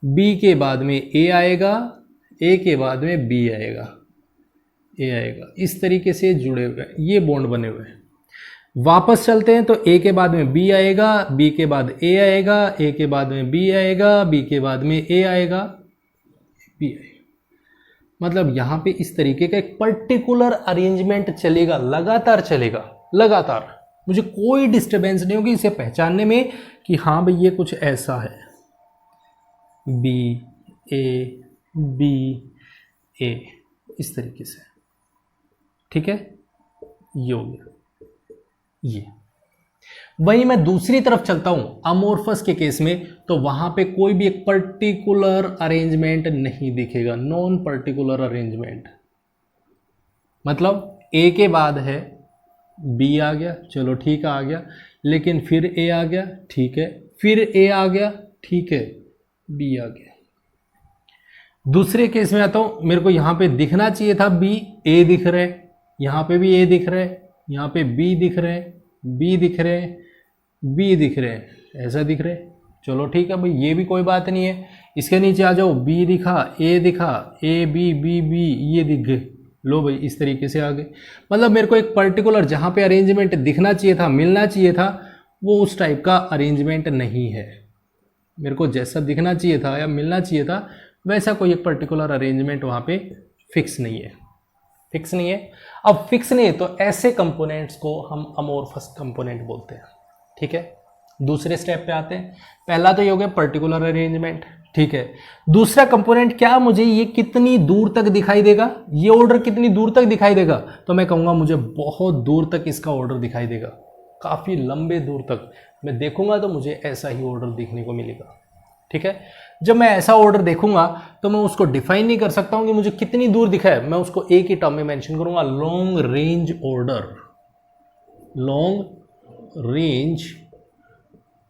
बी के बाद में ए आएगा, ए के बाद में बी आएगा, ए आएगा। इस तरीके से जुड़े हुए ये बॉन्ड बने हुए हैं। वापस चलते हैं तो ए के बाद में बी आएगा, बी के बाद ए आएगा, ए के बाद में बी आएगा, बी के बाद में ए आएगा, बी आएगा। मतलब यहाँ पे इस तरीके का एक पर्टिकुलर अरेंजमेंट चलेगा, लगातार चलेगा, लगातार। मुझे कोई डिस्टरबेंस नहीं होगी इसे पहचानने में कि हाँ भाई ये कुछ ऐसा है, बी ए बी ए, इस तरीके से। ठीक है, ये हो गया ये। वहीं मैं दूसरी तरफ चलता हूं अमोर्फस के केस में, तो वहां पे कोई भी एक पर्टिकुलर अरेंजमेंट नहीं दिखेगा, नॉन पर्टिकुलर अरेंजमेंट। मतलब ए के बाद है बी आ गया, चलो ठीक है आ गया, लेकिन फिर ए आ गया, ठीक है, फिर ए आ गया, ठीक है, बी आ गया। दूसरे केस में आता हूं, मेरे को यहां पे दिखना चाहिए था बी, ए दिख रहे, यहां पे भी ए दिख रहे, यहां पे बी दिख रहे, बी दिख रहे, बी दिख रहे, ऐसा दिख रहे, चलो ठीक है भाई, ये भी कोई बात नहीं है। इसके नीचे आ जाओ, बी दिखा, ए दिखा, ए बी बी बी, ये दिख गए, लो भाई इस तरीके से आ गए। मतलब मेरे को एक पर्टिकुलर जहाँ पे अरेंजमेंट दिखना चाहिए था, मिलना चाहिए था, वो उस टाइप का अरेंजमेंट नहीं है। मेरे को जैसा दिखना चाहिए था या मिलना चाहिए था वैसा कोई एक पर्टिकुलर अरेंजमेंट वहाँ पे फिक्स नहीं है, फिक्स नहीं है। अब फिक्स नहीं है तो ऐसे कंपोनेंट्स को हम अमोर्फस कंपोनेंट बोलते हैं। ठीक है, दूसरे स्टेप पे आते हैं। पहला तो ये हो गया पर्टिकुलर अरेंजमेंट, ठीक है। दूसरा कंपोनेंट क्या, मुझे ये कितनी दूर तक दिखाई देगा, ये ऑर्डर कितनी दूर तक दिखाई देगा, तो मैं कहूँगा मुझे बहुत दूर तक इसका ऑर्डर दिखाई देगा, काफ़ी लंबे दूर तक मैं देखूंगा तो मुझे ऐसा ही ऑर्डर देखने को मिलेगा। ठीक है, जब मैं ऐसा ऑर्डर देखूंगा तो मैं उसको डिफाइन नहीं कर सकता हूं कि मुझे कितनी दूर दिखा है, मैं उसको एक ही टर्म में मेंशन करूंगा, long range order, long range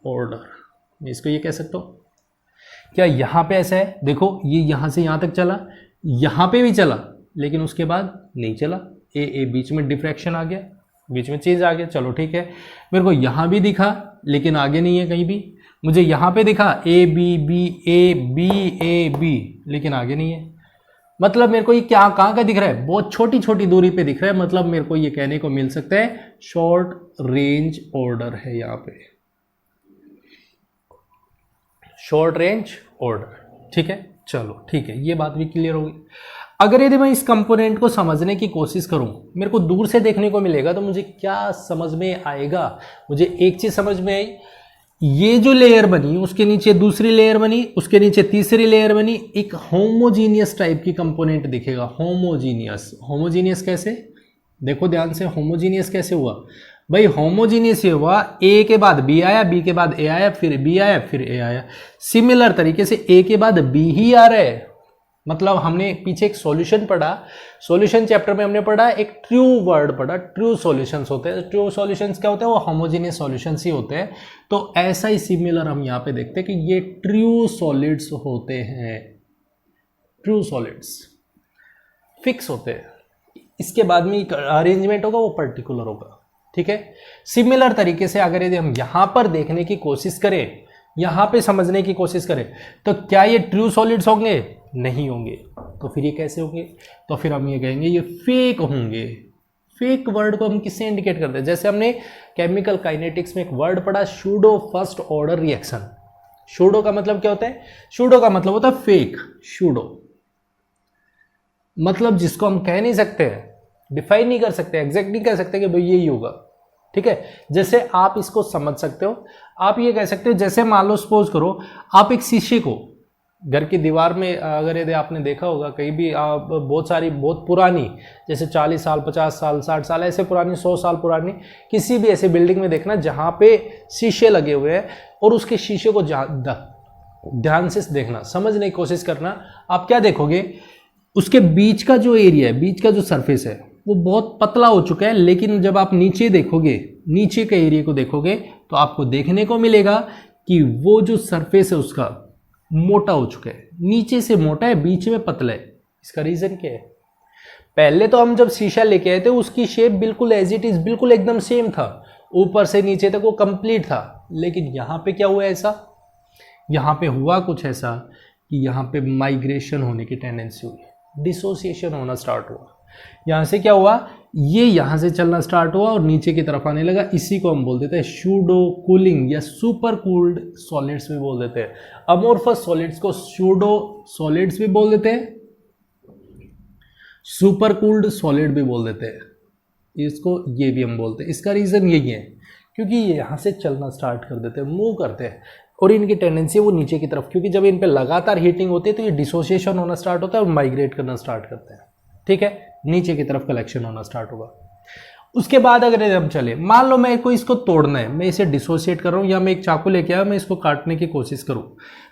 order. मैं इसको ये कह सकता हूं। क्या यहां पे ऐसा है, देखो ये यहां से यहां तक चला, यहां पे भी चला, लेकिन उसके बाद नहीं चला, ए बीच में डिफ्रैक्शन आ गया, बीच में चेंज आ गया, चलो ठीक है। मेरे को यहां भी दिखा लेकिन आगे नहीं है कहीं भी, मुझे यहाँ पे दिखा A B B A B A B, लेकिन आगे नहीं है। मतलब मेरे को ये क्या कहाँ का दिख रहा है, बहुत छोटी छोटी दूरी पे दिख रहा है। मतलब मेरे को ये कहने को मिल सकता है शॉर्ट रेंज ऑर्डर है, यहाँ पे शॉर्ट रेंज ऑर्डर। ठीक है, चलो ठीक है, ये बात भी क्लियर होगी। अगर यदि मैं इस कंपोनेंट को समझने की कोशिश करूं, मेरे को दूर से देखने को मिलेगा, तो मुझे क्या समझ में आएगा, मुझे एक चीज समझ में आई, ये जो लेयर बनी उसके नीचे दूसरी लेयर बनी, उसके नीचे तीसरी लेयर बनी, एक होमोजीनियस टाइप की कंपोनेंट दिखेगा। होमोजीनियस, होमोजीनियस कैसे, देखो ध्यान से, होमोजीनियस कैसे हुआ भाई, होमोजीनियस ये हुआ ए के बाद बी आया, बी के बाद ए आया, फिर बी आया, फिर ए आया। सिमिलर तरीके से ए के बाद बी ही आ रहा है। मतलब हमने पीछे एक सॉल्यूशन पढ़ा, सॉल्यूशन चैप्टर में हमने पढ़ा एक ट्रू वर्ड पढ़ा, ट्रू सॉल्यूशंस होते हैं। ट्रू सॉल्यूशंस क्या होते हैं, वो होमोजेनियस सॉल्यूशंस ही होते हैं। तो ऐसा ही सिमिलर हम यहाँ पे देखते हैं कि ये ट्रू सॉलिड्स होते हैं, ट्रू सॉलिड्स फिक्स होते हैं। इसके बाद में अरेंजमेंट होगा वो पर्टिकुलर होगा। ठीक है, सिमिलर तरीके से अगर यदि हम यहाँ पर देखने की कोशिश करें, यहाँ पे समझने की कोशिश करें, तो क्या ये ट्रू सॉलिड्स होंगे, नहीं होंगे। तो फिर ये कैसे होंगे, तो फिर हम ये कहेंगे ये फेक होंगे। फेक वर्ड को हम किससे इंडिकेट करते हैं, जैसे हमने केमिकल काइनेटिक्स में एक वर्ड पढ़ा, pseudo first order reaction. Pseudo का मतलब क्या होता है, सूडो का मतलब होता है फेक। सूडो मतलब जिसको हम कह नहीं सकते, डिफाइन नहीं कर सकते, एग्जैक्ट नहीं कह सकते कि भाई यही होगा। ठीक है, जैसे आप इसको समझ सकते हो, आप ये कह सकते हो, जैसे मान लो सपोज करो आप एक शीशे को घर की दीवार में, अगर यदि आपने देखा होगा कहीं भी, बहुत सारी बहुत पुरानी, जैसे 40 साल 50 साल 60 साल ऐसे पुरानी, 100 साल पुरानी किसी भी ऐसे बिल्डिंग में देखना जहाँ पे शीशे लगे हुए हैं, और उसके शीशे को ध्यान से देखना, समझने की कोशिश करना। आप क्या देखोगे, उसके बीच का जो एरिया है, बीच का जो सरफेस है वो बहुत पतला हो चुका है, लेकिन जब आप नीचे देखोगे, नीचे के एरिया को देखोगे, तो आपको देखने को मिलेगा कि वो जो सरफेस है उसका मोटा हो चुका है, नीचे से मोटा है, बीच में पतला है। इसका रीजन क्या है, पहले तो हम जब शीशा लेके आए थे उसकी शेप बिल्कुल एज इट इज, बिल्कुल एकदम सेम था, ऊपर से नीचे तक वो कंप्लीट था। लेकिन यहाँ पे क्या हुआ ऐसा, यहाँ पे हुआ कुछ ऐसा कि यहाँ पे माइग्रेशन होने की टेंडेंसी हुई, डिसोसिएशन होना स्टार्ट हुआ। यहाँ से क्या हुआ, ये यहाँ से चलना स्टार्ट हुआ और नीचे की तरफ आने लगा। इसी को हम बोल देते हैं सूडो कूलिंग या सुपर कूल्ड सॉलिड्स भी बोल देते हैं। अमोर्फस सॉलिड्स को सूडो सॉलिड्स भी बोल देते हैं, सुपर कूल्ड सॉलिड भी बोल देते हैं, इसको ये भी हम बोलते हैं। इसका रीज़न यही है क्योंकि ये यहाँ से चलना स्टार्ट कर देते हैं, मूव करते हैं, और इनकी टेंडेंसी है वो नीचे की तरफ, क्योंकि जब इन पे लगातार हीटिंग होती है तो ये डिसोसिएशन होना स्टार्ट होता है और माइग्रेट करना स्टार्ट करते हैं। ठीक है, नीचे की तरफ कलेक्शन होना स्टार्ट होगा। उसके बाद अगर हम चले, मान लो मेरे को इसको तोड़ना है, मैं इसे डिसोसिएट कर रहा हूँ, या मैं एक चाकू लेके आया, मैं इसको काटने की कोशिश करूँ।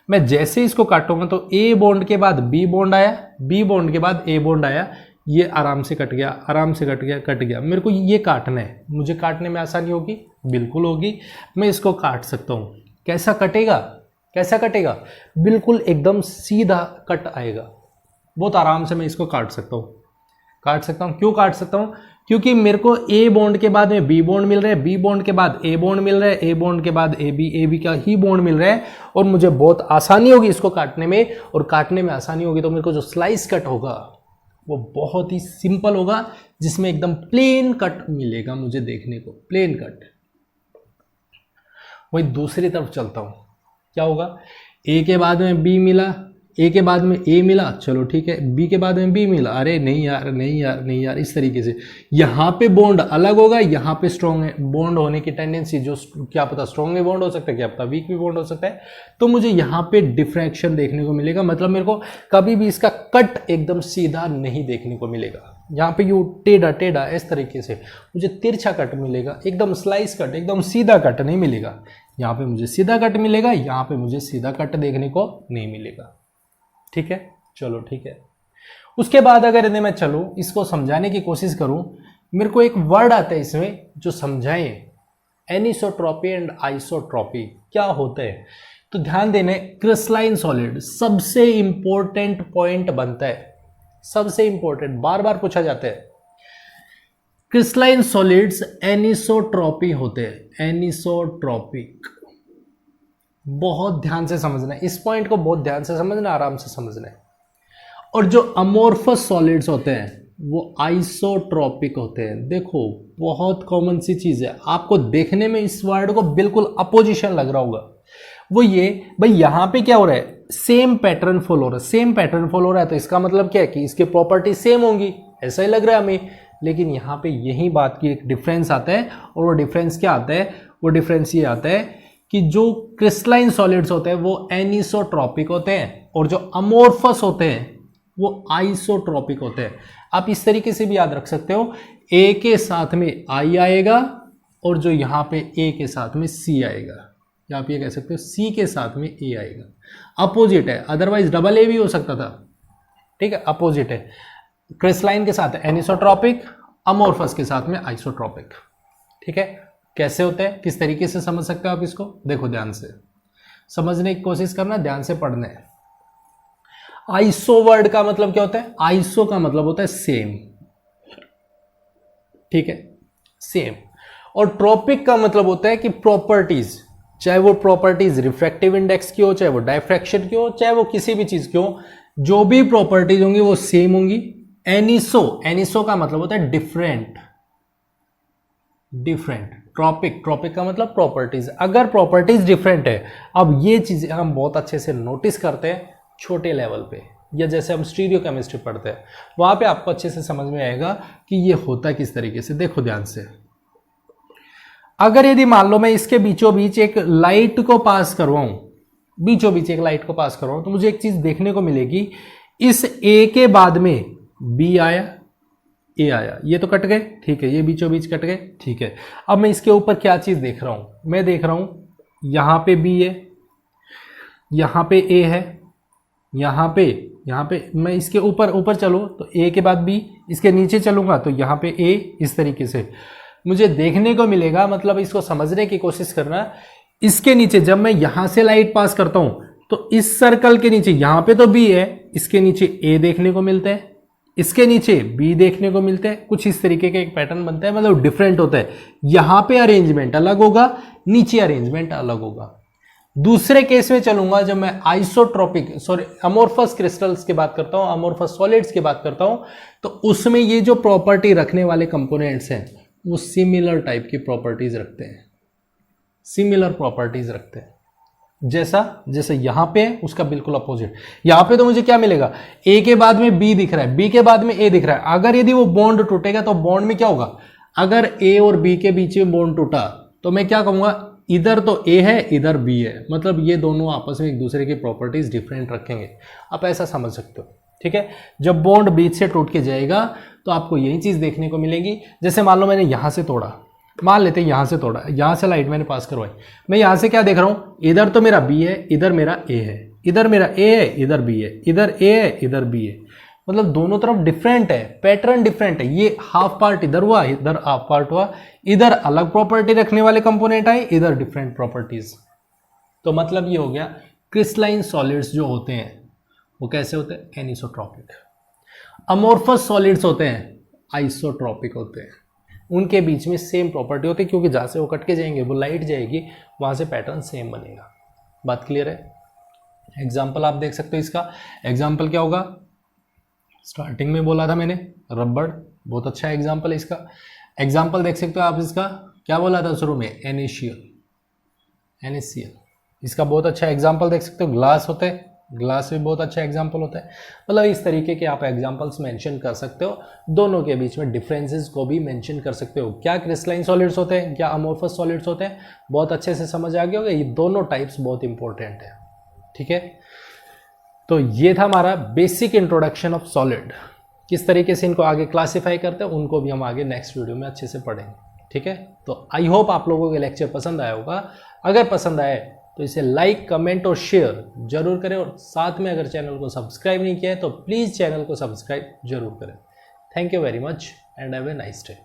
मैं जैसे इसको काटूंगा तो ए बॉन्ड के बाद बी बॉन्ड आया, बी बॉन्ड के बाद ए बॉन्ड आया, ये आराम से कट गया, आराम से कट गया, कट गया। मेरे को ये काटना है, मुझे काटने में आसानी होगी, बिल्कुल होगी। मैं इसको काट सकता हूँ। कैसा कटेगा, कैसा कटेगा, बिल्कुल एकदम सीधा कट आएगा, बहुत आराम से मैं इसको काट सकता हूँ, काट सकता हूँ। क्यों काट सकता हूँ, क्योंकि मेरे को ए बॉन्ड के बाद में बी बॉन्ड मिल रहा है, बी बॉन्ड के बाद ए बॉन्ड मिल रहा है, ए बॉन्ड के बाद ए बी का ही बॉन्ड मिल रहा है, और मुझे बहुत आसानी होगी इसको काटने में। और काटने में आसानी होगी तो मेरे को जो स्लाइस कट होगा वो बहुत ही सिंपल होगा, जिसमें एकदम प्लेन कट मिलेगा मुझे देखने को, प्लेन कट। वही दूसरी तरफ चलता हूँ, क्या होगा, ए के बाद में बी मिला, ए के बाद में ए मिला, चलो ठीक है, बी के बाद में बी मिला, अरे नहीं यार, नहीं यार, नहीं यार, इस तरीके से यहाँ पे बॉन्ड अलग होगा, यहाँ पे स्ट्रॉन्ग है बॉन्ड होने की टेंडेंसी, जो क्या पता स्ट्रॉन्ग भी बॉन्ड हो सकता है, क्या पता वीक भी बॉन्ड हो सकता है। तो मुझे यहाँ पे डिफ्रैक्शन देखने को मिलेगा, मतलब मेरे को कभी भी इसका कट एकदम सीधा नहीं देखने को मिलेगा। यहाँ पे यू टेढ़ा टेढ़ा इस तरीके से मुझे तिरछा कट मिलेगा, एकदम स्लाइस कट, एकदम सीधा कट नहीं मिलेगा। यहाँ पे मुझे सीधा कट मिलेगा, यहाँ पे मुझे सीधा कट देखने को नहीं मिलेगा। ठीक है, चलो ठीक है। उसके बाद अगर इन्हें मैं चलूँ, इसको समझाने की कोशिश करूँ, मेरे को एक वर्ड आता है इसमें जो समझाए, एनिसोट्रॉपी एंड आइसोट्रॉपी क्या होता है। तो ध्यान देने, क्रिस्टलाइन सॉलिड सबसे इंपॉर्टेंट पॉइंट बनता है, सबसे इंपॉर्टेंट, बार बार पूछा जाता है। क्रिस्टलाइन सॉलिड्स एनिसोट्रॉपी होते हैं, एनिसोट्रॉपिक। बहुत ध्यान से समझना है इस पॉइंट को, बहुत ध्यान से समझना, आराम से समझना है। और जो अमोर्फस सॉलिड्स होते हैं वो आइसोट्रॉपिक होते हैं। देखो बहुत कॉमन सी चीज है, आपको देखने में इस वर्ड को बिल्कुल अपोजिशन लग रहा होगा। वो ये भाई, यहां पे क्या हो रहा है, सेम पैटर्न फॉलो हो रहा है, सेम पैटर्न फॉलो हो रहा है, तो इसका मतलब क्या है कि इसकी प्रॉपर्टी सेम होंगी, ऐसा ही लग रहा है हमें। लेकिन यहाँ पे यही बात की एक डिफरेंस आता है, और वो डिफरेंस क्या आता है, वो डिफरेंस ये आता है कि जो क्रिस्टलाइन सॉलिड्स होते हैं वो एनिसोट्रॉपिक होते हैं, और जो अमोर्फस होते हैं वो आइसोट्रॉपिक होते हैं। आप इस तरीके से भी याद रख सकते हो, ए के साथ में आई आएगा, और जो यहाँ पे ए के साथ में सी आएगा, या आप ये कह सकते हो सी के साथ में ए आएगा। अपोजिट है, अदरवाइज डबल ए भी हो सकता था। ठीक है, अपोजिट है, क्रिस्टलाइन के साथ एनिसोट्रॉपिक, अमोर्फस के साथ में आइसोट्रॉपिक। ठीक है, कैसे होते हैं, किस तरीके से समझ सकते हो आप इसको, देखो ध्यान से समझने की कोशिश करना, ध्यान से पढ़ना है। आइसो वर्ड का मतलब क्या होता है, आइसो का मतलब होता है सेम, ठीक है, सेम। और ट्रॉपिक का मतलब होता है कि प्रॉपर्टीज, चाहे वो प्रॉपर्टीज रिफ्रैक्टिव इंडेक्स की हो, चाहे वो डायफ्रैक्शन की हो, चाहे वो किसी भी चीज की हो, जो भी प्रॉपर्टीज होंगी वो सेम होंगी। एनिसो, एनिसो का मतलब होता है डिफरेंट, डिफरेंट। ट्रॉपिक, ट्रॉपिक का मतलब प्रॉपर्टीज, अगर प्रॉपर्टीज डिफरेंट है। अब ये चीजें हम बहुत अच्छे से नोटिस करते हैं छोटे लेवल पे, या जैसे हम स्टीरियो केमिस्ट्री पढ़ते हैं, वहां पे आपको अच्छे से समझ में आएगा कि ये होता किस तरीके से। देखो ध्यान से, अगर यदि मान लो मैं इसके बीचों बीच एक लाइट को पास करवाऊं, बीचों बीच एक लाइट को पास करवाऊं, तो मुझे एक चीज देखने को मिलेगी, इस ए के बाद में बी आया, ए आया, ये तो कट गए, ठीक है, ये बीचों बीच कट गए, ठीक है। अब मैं इसके ऊपर क्या चीज देख रहा हूं, मैं देख रहा हूं यहां पे बी है, यहां पे ए है, यहां पे मैं इसके ऊपर चलूं तो ए के बाद बी, इसके नीचे चलूंगा तो यहां पे ए, इस तरीके से मुझे देखने को मिलेगा। मतलब इसको समझने की कोशिश करना, इसके नीचे जब मैं यहां से लाइट पास करता हूं तो इस सर्कल के नीचे, यहां पे तो बी है, इसके नीचे ए देखने को मिलता है, इसके नीचे बी देखने को मिलते हैं, कुछ इस तरीके का एक पैटर्न बनता है, मतलब डिफरेंट होता है। यहां पे अरेंजमेंट अलग होगा, नीचे अरेंजमेंट अलग होगा। दूसरे केस में चलूंगा जब मैं अमोर्फस क्रिस्टल्स की बात करता हूं, अमोर्फस सॉलिड्स की बात करता हूं, तो उसमें ये जो प्रॉपर्टी रखने वाले कंपोनेंट्स हैं वो सिमिलर टाइप की प्रॉपर्टीज रखते हैं, सिमिलर प्रॉपर्टीज रखते हैं। जैसे यहां पे है उसका बिल्कुल अपोजिट। यहां पे तो मुझे क्या मिलेगा, ए के बाद में बी दिख रहा है, बी के बाद में ए दिख रहा है। अगर यदि वो बॉन्ड टूटेगा तो बॉन्ड में क्या होगा, अगर ए और बी के बीच में बॉन्ड टूटा तो मैं क्या कहूंगा, इधर तो ए है इधर बी है, मतलब ये दोनों आपस में एक दूसरे की प्रॉपर्टीज डिफरेंट रखेंगे। आप ऐसा समझ सकते हो, ठीक है। जब बॉन्ड बीच से टूट के जाएगा तो आपको यही चीज देखने को मिलेगी। जैसे मान लो मैंने यहां से तोड़ा, मान लेते हैं यहां से तोड़ा, यहां से लाइट मैंने पास करवाई, मैं यहां से क्या देख रहा हूं, इधर तो मेरा बी है, इधर मेरा ए है, इधर मेरा ए है, इधर बी है, इधर ए है, इधर बी है, मतलब दोनों तरफ डिफरेंट है, पैटर्न डिफरेंट है। ये हाफ पार्ट इधर हुआ, इधर हाफ पार्ट हुआ, इधर अलग प्रॉपर्टी रखने वाले कंपोनेंट आए, इधर डिफरेंट प्रॉपर्टीज। तो मतलब ये हो गया क्रिस्टलाइन सॉलिड्स जो होते हैं वो कैसे होते हैं, एनिसोट्रॉपिक। अमोर्फस सॉलिड्स होते हैं आइसोट्रॉपिक होते हैं, उनके बीच में सेम प्रॉपर्टी होती है, क्योंकि जहाँ से वो कट के जाएंगे वो लाइट जाएगी, वहाँ से पैटर्न सेम बनेगा। बात क्लियर है। एग्जाम्पल आप देख सकते हो, इसका एग्जाम्पल क्या होगा, स्टार्टिंग में बोला था मैंने रबड़, बहुत अच्छा एग्जाम्पल है इसका। एग्जाम्पल देख सकते हो आप, इसका क्या बोला था शुरू में, NaCl, इसका बहुत अच्छा एग्जाम्पल देख सकते हो। ग्लास होते हैं, ग्लास भी बहुत अच्छा एग्जाम्पल होता है। मतलब इस तरीके के आप एग्जाम्पल्स मेंशन कर सकते हो, दोनों के बीच में डिफरेंसेस को भी मेंशन कर सकते हो। क्या क्रिस्टलाइन सॉलिड्स होते हैं, क्या अमोर्फस सॉलिड्स होते हैं, बहुत अच्छे से समझ आ गया होगा। ये दोनों टाइप्स बहुत इंपॉर्टेंट है, ठीक है। तो ये था हमारा बेसिक इंट्रोडक्शन ऑफ सॉलिड। किस तरीके से इनको आगे क्लासीफाई करते हैं उनको भी हम आगे नेक्स्ट वीडियो में अच्छे से पढ़ेंगे, ठीक है। तो आई होप आप लोगों को लेक्चर पसंद आया होगा। अगर पसंद आए तो इसे लाइक, कमेंट और शेयर जरूर करें, और साथ में अगर चैनल को सब्सक्राइब नहीं किया है तो प्लीज़ चैनल को सब्सक्राइब जरूर करें। Thank you very much and have a nice day.